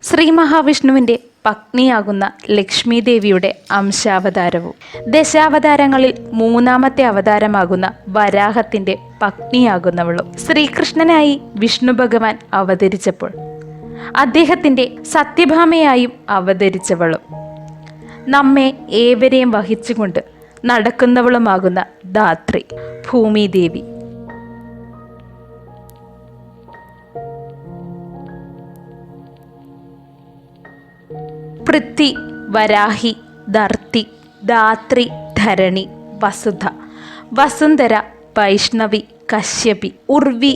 ശ്രീ മഹാവിഷ്ണുവിൻ്റെ പത്നിയാകുന്ന ലക്ഷ്മി ദേവിയുടെ അംശാവതാരവും ദശാവതാരങ്ങളിൽ മൂന്നാമത്തെ അവതാരമാകുന്ന വരാഹത്തിൻ്റെ പത്നിയാകുന്നവളും ശ്രീകൃഷ്ണനായി വിഷ്ണു ഭഗവാൻ അവതരിച്ചപ്പോൾ അദ്ദേഹത്തിൻ്റെ സത്യഭാമയായും അവതരിച്ചവളും നമ്മെ ഏവരെയും വഹിച്ചുകൊണ്ട് നടക്കുന്നവളുമാകുന്ന ധാത്രി ഭൂമിദേവി. പൃഥ്വി, വരാഹി, ധർത്തി, ധാത്രി, ധരണി, വസുധ, വസുന്ധര, വൈഷ്ണവി, കശ്യപി, ഉർവി,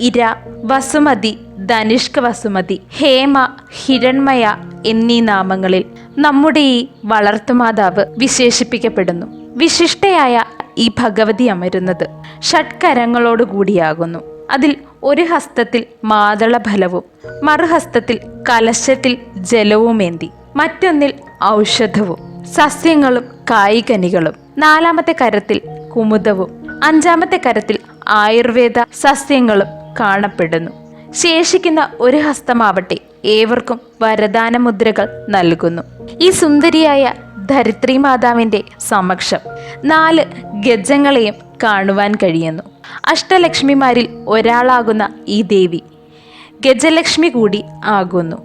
ഇര, വസുമതി, ധനിഷ്ക വസുമതി, ഹേമ, ഹിരൺമയ എന്നീ നാമങ്ങളിൽ നമ്മുടെ ഈ വളർത്തുമാതാവ് വിശേഷിപ്പിക്കപ്പെടുന്നു. വിശിഷ്ടയായ ഈ ഭഗവതി അമരുന്നത് ഷഡ്കരങ്ങളോടുകൂടിയാകുന്നു. അതിൽ ഒരു ഹസ്തത്തിൽ മാതളഫലവും മറുഹസ്തത്തിൽ കലശത്തിൽ ജലവുമേന്തി, മറ്റൊന്നിൽ ഔഷധവും സസ്യങ്ങളും കായ്കനികളും, നാലാമത്തെ കരത്തിൽ കുമുദവും അഞ്ചാമത്തെ കരത്തിൽ ആയുർവേദ സസ്യങ്ങളും കാണപ്പെടുന്നു. ശേഷിക്കുന്ന ഒരു ഹസ്തമാവട്ടെ ഏവർക്കും വരദാന മുദ്രകൾ നൽകുന്നു. ഈ സുന്ദരിയായ ധരിത്രി മാതാവിൻ്റെ സമക്ഷം 4 ഗജങ്ങളെയും കാണുവാൻ കഴിയുന്നു. അഷ്ടലക്ഷ്മിമാരിൽ ഒരാളാകുന്ന ഈ ദേവി ഗജലക്ഷ്മി കൂടി ആകുന്നു.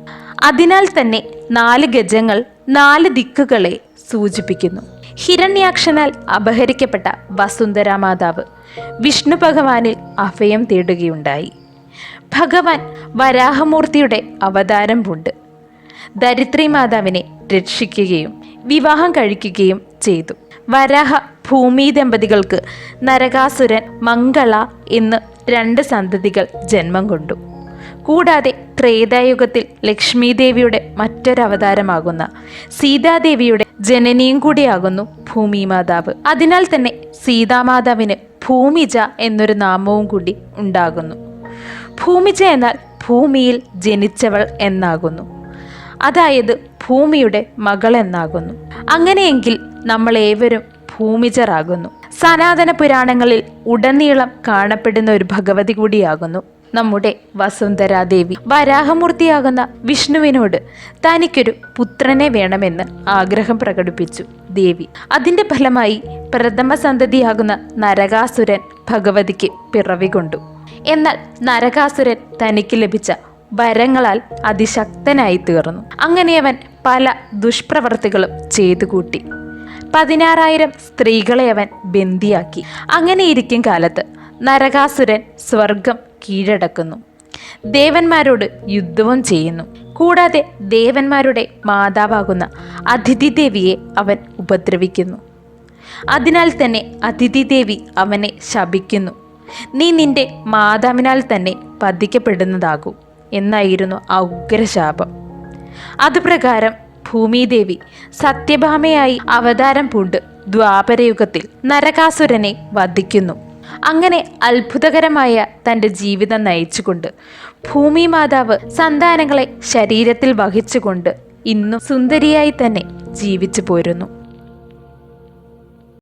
അതിനാൽ തന്നെ 4 ഗജങ്ങൾ 4 ദിക്കുകളെ സൂചിപ്പിക്കുന്നു. ഹിരണ്യാക്ഷനാൽ അപഹരിക്കപ്പെട്ട വസുന്ധര മാതാവ് വിഷ്ണു ഭഗവാനിൽ അഭയം തേടുകയുണ്ടായി. ഭഗവാൻ വരാഹമൂർത്തിയുടെ അവതാരം പൂണ്ട് ധരിത്രി മാതാവിനെ രക്ഷിക്കുകയും വിവാഹം കഴിക്കുകയും ചെയ്തു. വരാഹ ഭൂമി ദമ്പതികൾക്ക് നരകാസുരൻ, മംഗള എന്ന് 2 സന്തതികൾ ജന്മം കൊണ്ടു. കൂടാതെ ത്രേതായുഗത്തിൽ ലക്ഷ്മി ദേവിയുടെ മറ്റൊരവതാരമാകുന്ന സീതാദേവിയുടെ ജനനിയും കൂടിയാകുന്നു ഭൂമി മാതാവ്. അതിനാൽ തന്നെ സീതാമാതാവിന് ഭൂമിജ എന്നൊരു നാമവും കൂടി ഉണ്ടാകുന്നു. ഭൂമിജ എന്നാൽ ഭൂമിയിൽ ജനിച്ചവൾ എന്നാകുന്നു. അതായത് ഭൂമിയുടെ മകൾ എന്നാകുന്നു. അങ്ങനെയെങ്കിൽ നമ്മൾ ഏവരും ഭൂമിജറാകുന്നു. സനാതന പുരാണങ്ങളിൽ ഉടനീളം കാണപ്പെടുന്ന ഒരു ഭഗവതി കൂടിയാകുന്നു നമ്മുടെ വസുന്ധരാദേവി. വരാഹമൂർത്തിയാകുന്ന വിഷ്ണുവിനോട് തനിക്കൊരു പുത്രനെ വേണമെന്ന് ആഗ്രഹം പ്രകടിപ്പിച്ചു ദേവി. അതിൻ്റെ ഫലമായി പ്രഥമ സന്തതിയാകുന്ന നരകാസുരൻ ഭഗവതിക്ക് പിറവി കൊണ്ടു. എന്നാൽ നരകാസുരൻ തനിക്ക് ലഭിച്ച വരങ്ങളാൽ അതിശക്തനായി തീർന്നു. അങ്ങനെ അവൻ പല ദുഷ്പ്രവർത്തികളും ചെയ്തു കൂട്ടി. 16,000 സ്ത്രീകളെ അവൻ ബന്ദിയാക്കി. അങ്ങനെയിരിക്കും കാലത്ത് നരകാസുരൻ സ്വർഗം കീഴടക്കുന്നു. ദേവന്മാരോട് യുദ്ധവും ചെയ്യുന്നു. കൂടാതെ ദേവന്മാരുടെ മാതാവാകുന്ന അതിഥി ദേവിയെ അവൻ ഉപദ്രവിക്കുന്നു. അതിനാൽ തന്നെ അതിഥി ദേവി അവനെ ശപിക്കുന്നു. നീ നിന്റെ മാതാവിനാൽ തന്നെ വധിക്കപ്പെടുന്നതാകൂ എന്നായിരുന്നു ആ ഉഗ്രശാപം. അതുപ്രകാരം ഭൂമിദേവി സത്യഭാമയായി അവതാരം പൂണ്ട് ദ്വാപരയുഗത്തിൽ നരകാസുരനെ വധിക്കുന്നു. അങ്ങനെ അത്ഭുതകരമായ തൻ്റെ ജീവിതം നയിച്ചുകൊണ്ട് ഭൂമി മാതാവ് സന്താനങ്ങളെ ശരീരത്തിൽ വഹിച്ചുകൊണ്ട് ഇന്നും സുന്ദരിയായി തന്നെ ജീവിച്ചു പോരുന്നു.